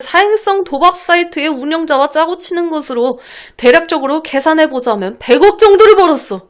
사행성 도박 사이트의 운영자와 짜고 치는 것으로 대략적으로 계산해보자면 100억 정도를 벌었어.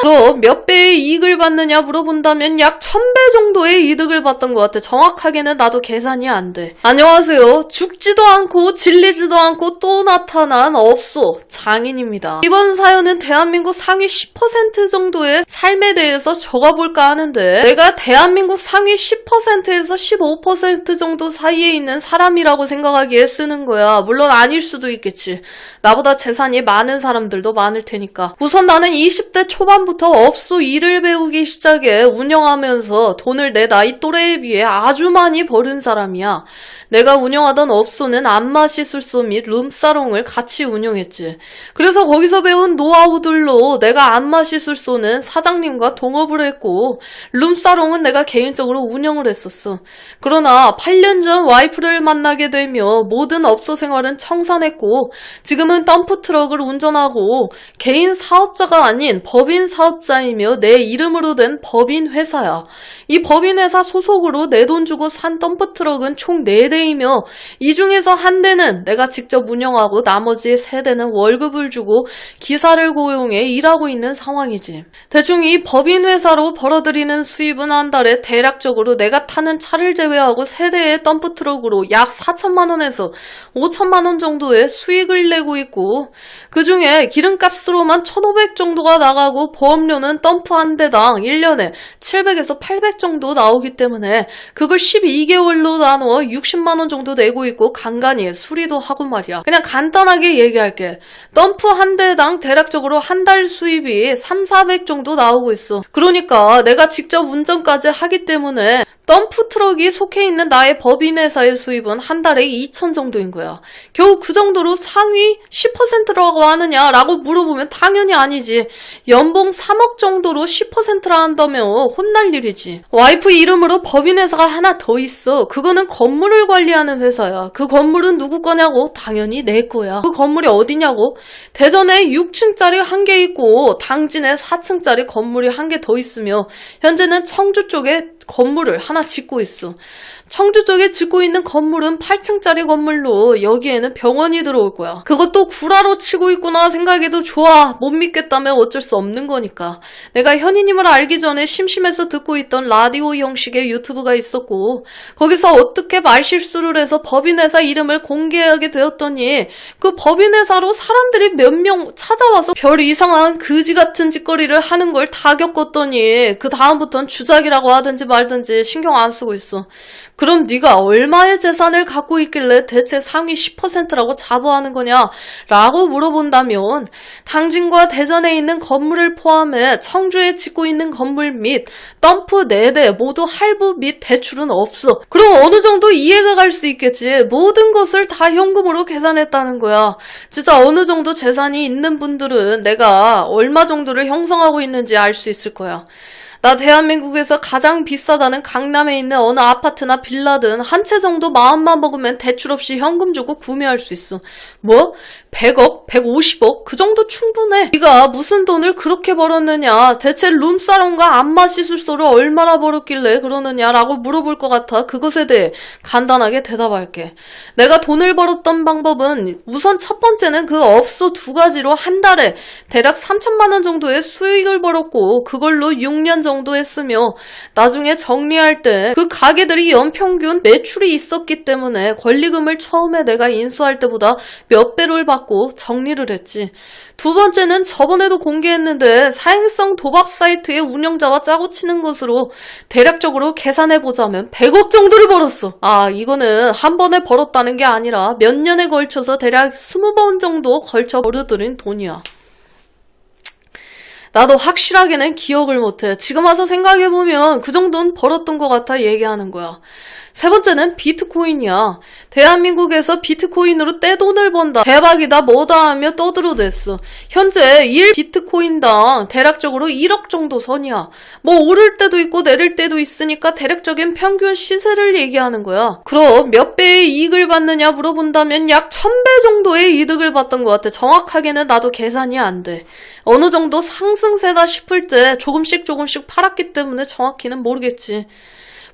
그럼 몇 배의 이익을 받느냐 물어본다면 약 1000배 정도의 이득을 받던 것 같아. 정확하게는 나도 계산이 안 돼. 안녕하세요. 죽지도 않고 질리지도 않고 또 나타난 업소 장인입니다. 이번 사연은 대한민국 상위 10% 정도의 삶에 대해서 적어볼까 하는데, 내가 대한민국 상위 10%에서 15% 정도 사이에 있는 사람이라고 생각하기에 쓰는 거야. 물론 아닐 수도 있겠지. 나보다 재산이 많은 사람들도 많을 테니까. 우선 나는 20대 초반부터 업소 일을 배우기 시작해 운영하면서 돈을 내 나이 또래에 비해 아주 많이 버는 사람이야. 내가 운영하던 업소는 안마시술소 및 룸사롱을 같이 운영했지. 그래서 거기서 배운 노하우들로 내가 안마시술소는 사장님과 동업을 했고, 룸사롱은 내가 개인적으로 운영을 했었어. 그러나 8년 전 와이프를 만나게 되며 모든 업소 생활은 청산했고, 지금은 덤프트럭을 운전하고 개인 사업자가 아닌 법인 사업자이며 내 이름으로 된 법인 회사야. 이 법인 회사 소속으로 내 돈 주고 산 덤프트럭은 총 4대이며 이 중에서 한 대는 내가 직접 운영하고 나머지 3대는 월급을 주고 기사를 고용해 일하고 있는 상황이지. 대충 이 법인 회사로 벌어들이는 수입은 한 달에 대략적으로 내가 타는 차를 제외하고 3대의 덤프트럭으로 약 4천만원에서 5천만원 정도의 수익을 내고 있고, 그 중에 기름값으로만 1,500 정도가 나가고 보험료는 덤프 한 대당 1년에 700에서 800 정도 나오기 때문에 그걸 12개월로 나누어 60만원 정도 내고 있고 간간히 수리도 하고 말이야. 그냥 간단하게 얘기할게. 덤프 한 대당 대략적으로 한 달 수입이 3,400 정도 나오고 있어. 그러니까 내가 직접 운전까지 하기 때문에 덤프 트럭이 속해 있는 나의 법인 회사의 수입은 한 달에 2천 정도인 거야. 겨우 그 정도로 상위 10%라고 하느냐라고 물어보면 당연히 아니지. 연봉 3억 정도로 10%라 한다면 혼날 일이지. 와이프 이름으로 법인 회사가 하나 더 있어. 그거는 건물을 관리하는 회사야. 그 건물은 누구 거냐고? 당연히 내 거야. 그 건물이 어디냐고? 대전에 6층짜리 한 개 있고 당진에 4층짜리 건물이 한 개 더 있으며 현재는 청주 쪽에 건물을 하나 짓고 있어. 청주 쪽에 짓고 있는 건물은 8층짜리 건물로 여기에는 병원이 들어올 거야. 그것도 구라로 치고 있구나 생각해도 좋아. 못 믿겠다면 어쩔 수 없는 거니까. 내가 현이님을 알기 전에 심심해서 듣고 있던 라디오 형식의 유튜브가 있었고, 거기서 어떻게 말실수를 해서 법인회사 이름을 공개하게 되었더니 그 법인회사로 사람들이 몇 명 찾아와서 별 이상한 그지 같은 짓거리를 하는 걸 다 겪었더니 그 다음부턴 주작이라고 하든지 말든지 신경 안 쓰고 있어. 그럼 네가 얼마의 재산을 갖고 있길래 대체 상위 10%라고 자부하는 거냐? 라고 물어본다면, 당진과 대전에 있는 건물을 포함해 청주에 짓고 있는 건물 및 덤프 4대 모두 할부 및 대출은 없어. 그럼 어느 정도 이해가 갈 수 있겠지. 모든 것을 다 현금으로 계산했다는 거야. 진짜 어느 정도 재산이 있는 분들은 내가 얼마 정도를 형성하고 있는지 알 수 있을 거야. 나 대한민국에서 가장 비싸다는 강남에 있는 어느 아파트나 빌라든 한 채 정도 마음만 먹으면 대출 없이 현금 주고 구매할 수 있어. 뭐? 100억? 150억? 그 정도 충분해. 네가 무슨 돈을 그렇게 벌었느냐? 대체 룸사롱과 안마시술소를 얼마나 벌었길래 그러느냐라고 물어볼 것 같아. 그것에 대해 간단하게 대답할게. 내가 돈을 벌었던 방법은 우선 첫 번째는 그 업소 2가지로 한 달에 대략 3천만원 정도의 수익을 벌었고, 그걸로 6년 정도 했으며 나중에 정리할 때 그 가게들이 연평균 매출이 있었기 때문에 권리금을 처음에 내가 인수할 때보다 몇 배를 받고 정리를 했지. 두 번째는 저번에도 공개했는데 사행성 도박 사이트의 운영자와 짜고 치는 것으로 대략적으로 계산해보자면 100억 정도를 벌었어. 이거는 한 번에 벌었다는 게 아니라 몇 년에 걸쳐서 대략 20번 정도 걸쳐 벌어들인 돈이야. 나도 확실하게는 기억을 못해. 지금 와서 생각해보면 그 정도는 벌었던 것 같아 얘기하는 거야. 세 번째는 비트코인이야. 대한민국에서 비트코인으로 떼돈을 번다, 대박이다, 뭐다 하며 떠들어댔어. 현재 1 비트코인당 대략적으로 1억 정도 선이야. 뭐 오를 때도 있고 내릴 때도 있으니까 대략적인 평균 시세를 얘기하는 거야. 그럼 몇 배의 이익을 받느냐 물어본다면 약 1000배 정도의 이득을 받던 것 같아. 정확하게는 나도 계산이 안 돼. 어느 정도 상승세다 싶을 때 조금씩 팔았기 때문에 정확히는 모르겠지.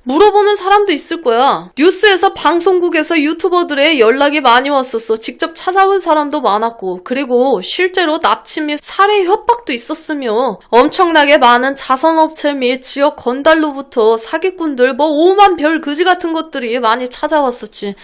물어보는 사람도 있을 거야. 뉴스에서 방송국에서 유튜버들의 연락이 많이 왔었어. 직접 찾아온 사람도 많았고, 그리고 실제로 납치 및 살해 협박도 있었으며 엄청나게 많은 자선업체 및 지역 건달로부터 사기꾼들 뭐 오만 별 그지 같은 것들이 많이 찾아왔었지.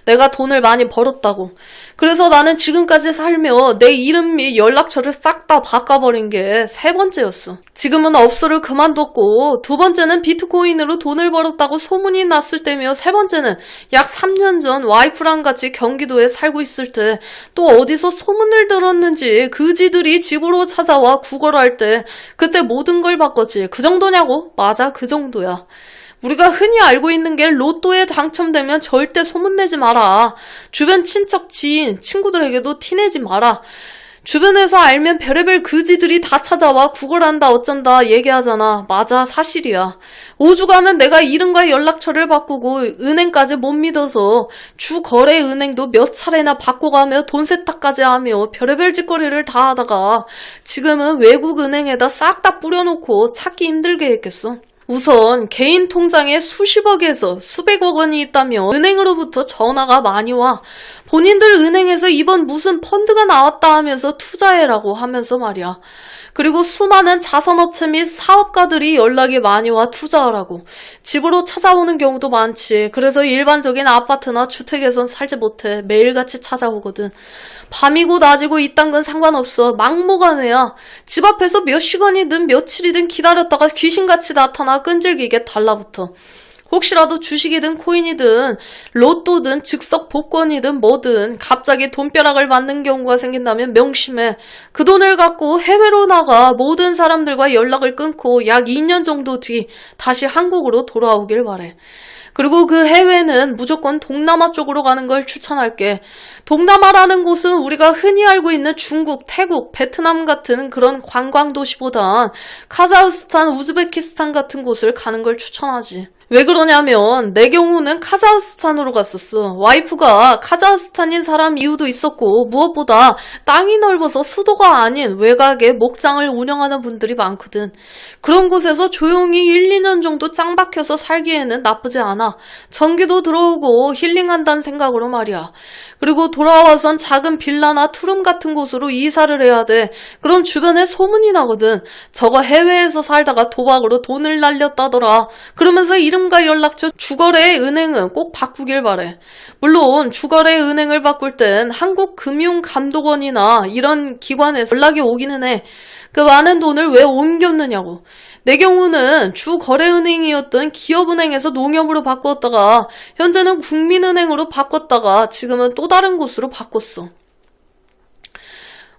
내가 돈을 많이 벌었다고. 그래서 나는 지금까지 살며 내 이름 및 연락처를 싹 다 바꿔버린 게 3번째였어. 지금은 업소를 그만뒀고 2번째는 비트코인으로 돈을 벌었다고 소문이 났을 때며 3번째는 약 3년 전 와이프랑 같이 경기도에 살고 있을 때 또 어디서 소문을 들었는지 그지들이 집으로 찾아와 구걸할 때 그때 모든 걸 바꿨지. 그 정도냐고? 맞아, 그 정도야. 우리가 흔히 알고 있는 게 로또에 당첨되면 절대 소문내지 마라. 주변 친척, 지인, 친구들에게도 티내지 마라. 주변에서 알면 별의별 그지들이 다 찾아와 구걸한다 어쩐다 얘기하잖아. 맞아, 사실이야. 오죽하면 내가 이름과 연락처를 바꾸고 은행까지 못 믿어서 주거래 은행도 몇 차례나 바꿔가며 돈 세탁까지 하며 별의별 짓거리를 다 하다가 지금은 외국 은행에다 싹 다 뿌려놓고 찾기 힘들게 했겠어. 우선 개인 통장에 수십억에서 수백억 원이 있다며 은행으로부터 전화가 많이 와. 본인들 은행에서 이번 무슨 펀드가 나왔다 하면서 투자해라고 하면서 말이야. 그리고 수많은 자선업체 및 사업가들이 연락이 많이 와 투자하라고. 집으로 찾아오는 경우도 많지. 그래서 일반적인 아파트나 주택에선 살지 못해. 매일같이 찾아오거든. 밤이고 낮이고 이딴 건 상관없어. 막무가내야. 집 앞에서 몇 시간이든 며칠이든 기다렸다가 귀신같이 나타나 끈질기게 달라붙어. 혹시라도 주식이든 코인이든 로또든 즉석 복권이든 뭐든 갑자기 돈벼락을 맞는 경우가 생긴다면 명심해. 그 돈을 갖고 해외로 나가 모든 사람들과 연락을 끊고 약 2년 정도 뒤 다시 한국으로 돌아오길 바래. 그리고 그 해외는 무조건 동남아 쪽으로 가는 걸 추천할게. 동남아라는 곳은 우리가 흔히 알고 있는 중국, 태국, 베트남 같은 그런 관광도시보단 카자흐스탄, 우즈베키스탄 같은 곳을 가는 걸 추천하지. 왜 그러냐면 내 경우는 카자흐스탄으로 갔었어. 와이프가 카자흐스탄인 사람 이유도 있었고 무엇보다 땅이 넓어서 수도가 아닌 외곽에 목장을 운영하는 분들이 많거든. 그런 곳에서 조용히 1, 2년 정도 짱 박혀서 살기에는 나쁘지 않아. 전기도 들어오고 힐링한다는 생각으로 말이야. 그리고 돌아와선 작은 빌라나 투룸 같은 곳으로 이사를 해야 돼. 그럼 주변에 소문이 나거든. 저거 해외에서 살다가 도박으로 돈을 날렸다더라. 그러면서 이름과 연락처, 주거래 은행은 꼭 바꾸길 바래. 물론 주거래 은행을 바꿀 땐 한국금융감독원이나 이런 기관에서 연락이 오기는 해. 그 많은 돈을 왜 옮겼느냐고. 내 경우는 주거래은행이었던 기업은행에서 농협으로 바꿨다가 현재는 국민은행으로 바꿨다가 지금은 또 다른 곳으로 바꿨어.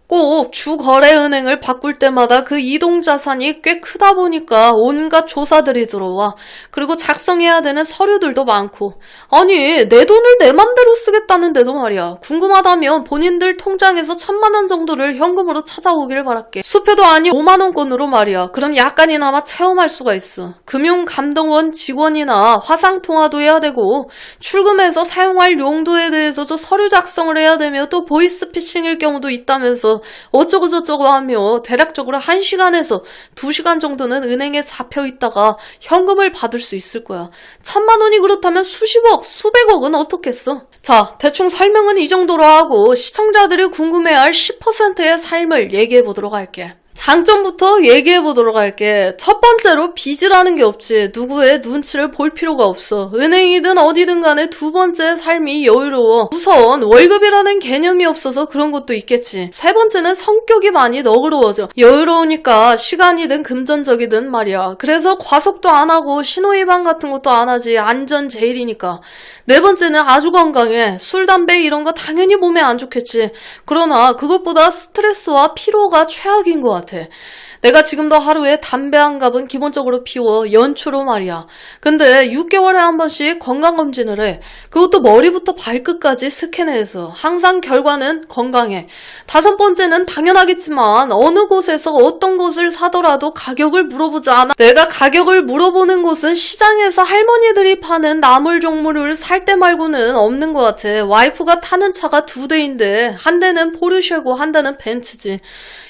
꼭 주거래은행을 바꿀 때마다 그 이동자산이 꽤 크다 보니까 온갖 조사들이 들어와. 그리고 작성해야 되는 서류들도 많고. 아니, 내 돈을 내 맘대로 쓰겠다는데도 말이야. 궁금하다면 본인들 통장에서 1,000만 원 정도를 현금으로 찾아오길 바랄게. 수표도 아닌 5만 원권으로 말이야. 그럼 약간이나마 체험할 수가 있어. 금융감독원 직원이나 화상통화도 해야 되고 출금해서 사용할 용도에 대해서도 서류 작성을 해야 되며 또 보이스피싱일 경우도 있다면서 어쩌고 저쩌고 하며 대략적으로 1시간에서 2시간 정도는 은행에 잡혀 있다가 현금을 받을 수 있을 거야. 1,000만 원이 그렇다면 수십억, 수백억은 어떻겠어? 자, 대충 설명은 이 정도로 하고 시청자들이 궁금해할 10%의 삶을 얘기해보도록 할게. 장점부터 얘기해보도록 할게. 첫 번째로 빚이라는 게 없지. 누구의 눈치를 볼 필요가 없어. 은행이든 어디든 간에 두 번째 삶이 여유로워. 우선 월급이라는 개념이 없어서 그런 것도 있겠지. 세 번째는 성격이 많이 너그러워져. 여유로우니까 시간이든 금전적이든 말이야. 그래서 과속도 안 하고 신호위반 같은 것도 안 하지. 안전 제일이니까. 네 번째는 아주 건강해. 술, 담배 이런 거 당연히 몸에 안 좋겠지. 그러나 그것보다 스트레스와 피로가 최악인 것 같아. 내가 지금도 하루에 담배 한 갑은 기본적으로 피워. 연초로 말이야. 근데 6개월에 한 번씩 건강검진을 해. 그것도 머리부터 발끝까지 스캔해서 항상 결과는 건강해. 5번째는 당연하겠지만 어느 곳에서 어떤 것을 사더라도 가격을 물어보지 않아. 내가 가격을 물어보는 곳은 시장에서 할머니들이 파는 나물종물을 살 때 말고는 없는 것 같아. 와이프가 타는 차가 2대인데 한 대는 포르쉐고 한 대는 벤츠지.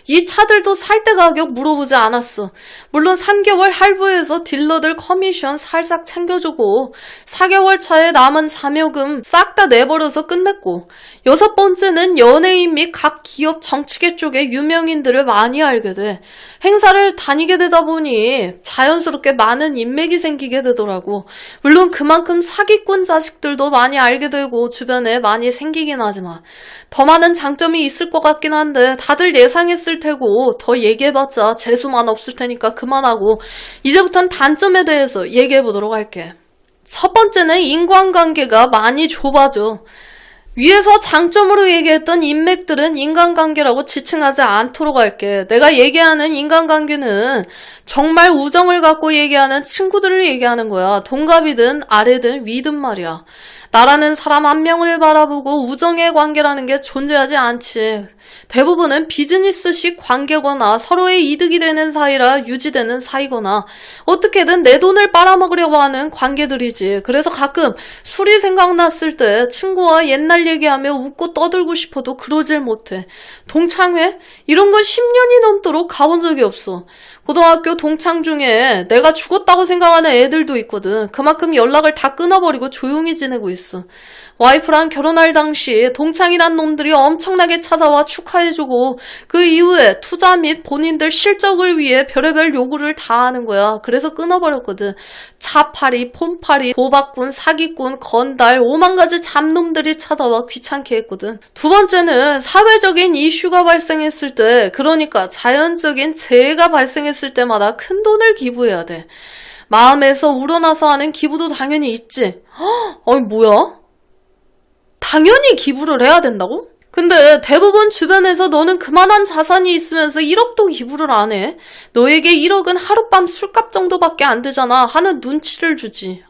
이 차들도 살 때 가격 물어보지 않았어. 물론 3개월 할부해서 딜러들 커미션 살짝 챙겨주고 4개월 차에 남은 자묘금 싹 다 내버려서 끝냈고, 6번째는 연예인 및 각 기업 정치계 쪽의 유명인들을 많이 알게 돼. 행사를 다니게 되다 보니 자연스럽게 많은 인맥이 생기게 되더라고. 물론 그만큼 사기꾼 자식들도 많이 알게 되고 주변에 많이 생기긴 하지만 더 많은 장점이 있을 것 같긴 한데 다들 예상했을 테고 더 얘기해봤자 재수만 없을 테니까 그만하고 이제부턴 단점에 대해서 얘기해보도록 할게. 첫 번째는 인간관계가 많이 좁아져. 위에서 장점으로 얘기했던 인맥들은 인간관계라고 지칭하지 않도록 할게. 내가 얘기하는 인간관계는 정말 우정을 갖고 얘기하는 친구들을 얘기하는 거야. 동갑이든 아래든 위든 말이야. 나라는 사람 한 명을 바라보고 우정의 관계라는 게 존재하지 않지. 대부분은 비즈니스식 관계거나 서로의 이득이 되는 사이라 유지되는 사이거나 어떻게든 내 돈을 빨아먹으려고 하는 관계들이지. 그래서 가끔 술이 생각났을 때 친구와 옛날 얘기하며 웃고 떠들고 싶어도 그러질 못해. 동창회? 이런 건 10년이 넘도록 가본 적이 없어. 고등학교 동창 중에 내가 죽었다고 생각하는 애들도 있거든. 그만큼 연락을 다 끊어버리고 조용히 지내고 있어. 와이프랑 결혼할 당시 동창이란 놈들이 엄청나게 찾아와 축하해주고 그 이후에 투자 및 본인들 실적을 위해 별의별 요구를 다 하는 거야. 그래서 끊어버렸거든. 차팔이, 폰팔이, 도박꾼, 사기꾼, 건달, 5만 가지 잡놈들이 찾아와 귀찮게 했거든. 두 번째는 사회적인 이슈가 발생했을 때, 그러니까 자연적인 재해가 발생했을 때마다 큰 돈을 기부해야 돼. 마음에서 우러나서 하는 기부도 당연히 있지. 아니 뭐야? 당연히 기부를 해야 된다고? 근데 대부분 주변에서 너는 그만한 자산이 있으면서 1억도 기부를 안 해. 너에게 1억은 하룻밤 술값 정도밖에 안 되잖아 하는 눈치를 주지.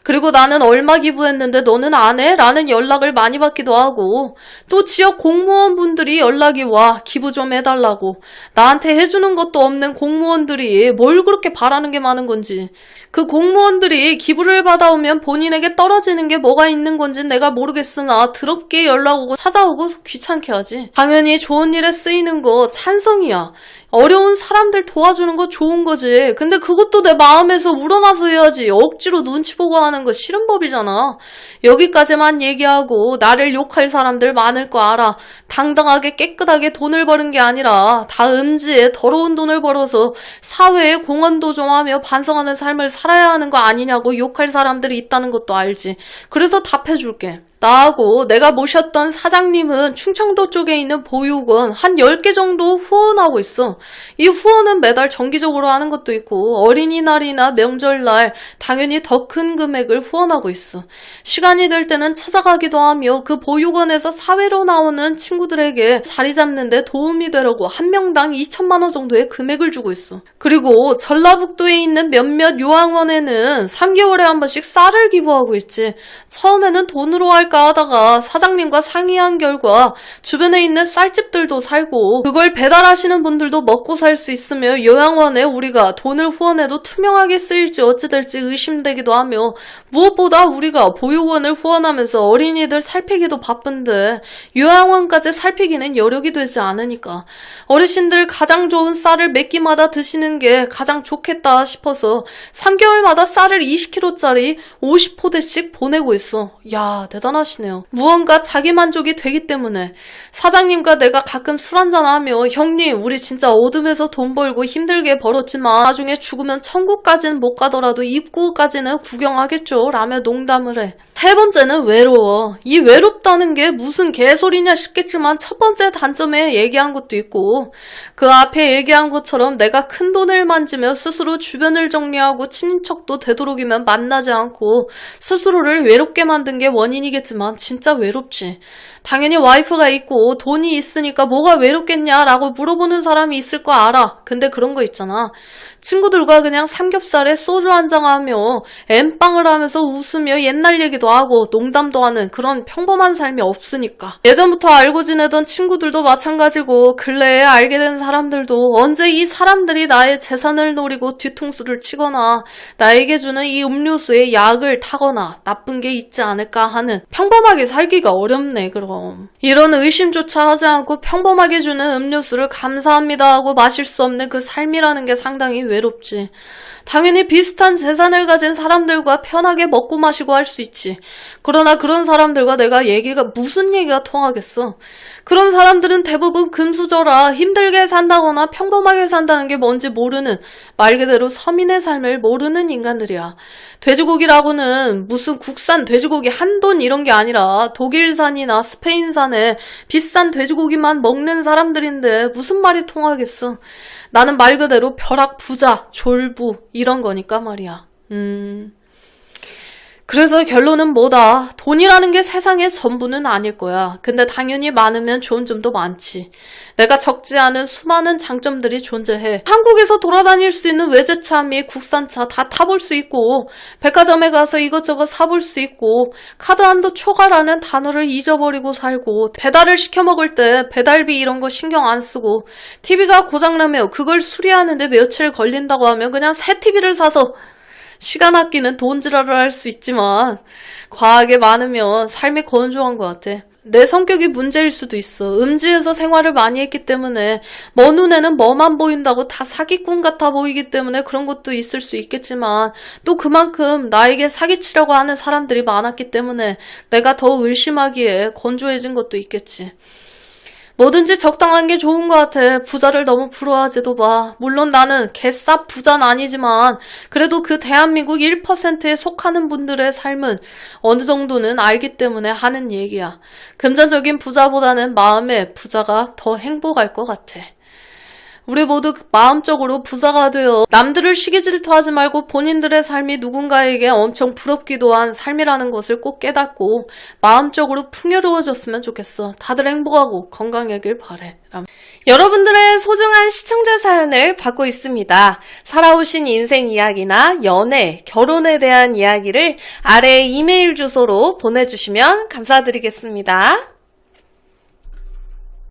그리고 나는 얼마 기부했는데 너는 안 해? 라는 연락을 많이 받기도 하고, 또 지역 공무원분들이 연락이 와. 기부 좀 해달라고. 나한테 해주는 것도 없는 공무원들이 뭘 그렇게 바라는 게 많은 건지. 그 공무원들이 기부를 받아오면 본인에게 떨어지는 게 뭐가 있는 건지 내가 모르겠으나 더럽게 연락 오고 찾아오고 귀찮게 하지. 당연히 좋은 일에 쓰이는 거 찬성이야. 어려운 사람들 도와주는 거 좋은 거지. 근데 그것도 내 마음에서 우러나서 해야지. 억지로 눈치 보고 하는 거 싫은 법이잖아. 여기까지만 얘기하고 나를 욕할 사람들 많을 거 알아. 당당하게 깨끗하게 돈을 버는 게 아니라 다 음지에 더러운 돈을 벌어서 사회에 공헌도 좀 하며 반성하는 삶을 살아야 하는 거 아니냐고 욕할 사람들이 있다는 것도 알지. 그래서 답해줄게. 나하고 내가 모셨던 사장님은 충청도 쪽에 있는 보육원 한 10개 정도 후원하고 있어. 이 후원은 매달 정기적으로 하는 것도 있고 어린이날이나 명절날 당연히 더 큰 금액을 후원하고 있어. 시간이 될 때는 찾아가기도 하며 그 보육원에서 사회로 나오는 친구들에게 자리 잡는 데 도움이 되려고 한 명당 2천만 원 정도의 금액을 주고 있어. 그리고 전라북도에 있는 몇몇 요양원에는 3개월에 한 번씩 쌀을 기부하고 있지. 처음에는 돈으로 할까 하다가 사장님과 상의한 결과 주변에 있는 쌀집들도 살고 그걸 배달하시는 분들도 먹고 살 수 있으며 요양원에 우리가 돈을 후원해도 투명하게 쓰일지 어찌 될지 의심되기도 하며 무엇보다 우리가 보육원을 후원하면서 어린이들 살피기도 바쁜데 요양원까지 살피기는 여력이 되지 않으니까 어르신들 가장 좋은 쌀을 몇 끼마다 드시는 게 가장 좋겠다 싶어서 3개월마다 쌀을 20kg짜리 50포대씩 보내고 있어. 야, 대단하시네요. 무언가 자기 만족이 되기 때문에 사장님과 내가 가끔 술 한잔하며 형님 우리 진짜 어둠에서 돈 벌고 힘들게 벌었지만 나중에 죽으면 천국까지는 못 가더라도 입구까지는 구경하겠죠 라며 농담을 해. 세 번째는 외로워. 이 외롭다는 게 무슨 개소리냐 싶겠지만 첫 번째 단점에 얘기한 것도 있고 그 앞에 얘기한 것처럼 내가 큰 돈을 만지며 스스로 주변을 정리하고 친인척도 되도록이면 만나지 않고 스스로를 외롭게 만든 게 원인이겠지만 진짜 외롭지. 당연히 와이프가 있고 돈이 있으니까 뭐가 외롭겠냐라고 물어보는 사람이 있을 거 알아. 근데 그런 거 있잖아. 친구들과 그냥 삼겹살에 소주 한잔 하며 엠빵을 하면서 웃으며 옛날 얘기도 하고 농담도 하는 그런 평범한 삶이 없으니까. 예전부터 알고 지내던 친구들도 마찬가지고 근래에 알게 된 사람들도 언제 이 사람들이 나의 재산을 노리고 뒤통수를 치거나 나에게 주는 이 음료수에 약을 타거나 나쁜 게 있지 않을까 하는, 평범하게 살기가 어렵네. 그럼 이런 의심조차 하지 않고 평범하게 주는 음료수를 감사합니다 하고 마실 수 없는 그 삶이라는 게 상당히 외롭지. 당연히 비슷한 재산을 가진 사람들과 편하게 먹고 마시고 할 수 있지. 그러나 그런 사람들과 내가 무슨 얘기가 통하겠어. 그런 사람들은 대부분 금수저라 힘들게 산다거나 평범하게 산다는 게 뭔지 모르는, 말 그대로 서민의 삶을 모르는 인간들이야. 돼지고기라고는 무슨 국산 돼지고기 한돈 이런 게 아니라 독일산이나 스페인산의 비싼 돼지고기만 먹는 사람들인데 무슨 말이 통하겠어. 나는 말 그대로 벼락 부자, 졸부 이런 거니까 말이야. 그래서 결론은 뭐다? 돈이라는 게 세상의 전부는 아닐 거야. 근데 당연히 많으면 좋은 점도 많지. 내가 적지 않은 수많은 장점들이 존재해. 한국에서 돌아다닐 수 있는 외제차 및 국산차 다 타볼 수 있고, 백화점에 가서 이것저것 사볼 수 있고, 카드 한도 초과라는 단어를 잊어버리고 살고, 배달을 시켜 먹을 때 배달비 이런 거 신경 안 쓰고, TV가 고장나면 그걸 수리하는데 며칠 걸린다고 하면 그냥 새 TV를 사서 시간 아끼는 돈지랄을 할 수 있지만, 과하게 많으면 삶이 건조한 것 같아. 내 성격이 문제일 수도 있어. 음지에서 생활을 많이 했기 때문에 먼 눈에는 뭐만 보인다고 다 사기꾼 같아 보이기 때문에 그런 것도 있을 수 있겠지만, 또 그만큼 나에게 사기치려고 하는 사람들이 많았기 때문에 내가 더 의심하기에 건조해진 것도 있겠지. 뭐든지 적당한 게 좋은 것 같아. 부자를 너무 부러워하지도 마. 물론 나는 개쌉 부자는 아니지만 그래도 그 대한민국 1%에 속하는 분들의 삶은 어느 정도는 알기 때문에 하는 얘기야. 금전적인 부자보다는 마음의 부자가 더 행복할 것 같아. 우리 모두 마음적으로 부자가 되어 남들을 시기 질투하지 말고 본인들의 삶이 누군가에게 엄청 부럽기도 한 삶이라는 것을 꼭 깨닫고 마음적으로 풍요로워졌으면 좋겠어. 다들 행복하고 건강하길 바래. 여러분들의 소중한 시청자 사연을 받고 있습니다. 살아오신 인생 이야기나 연애, 결혼에 대한 이야기를 아래 이메일 주소로 보내주시면 감사드리겠습니다.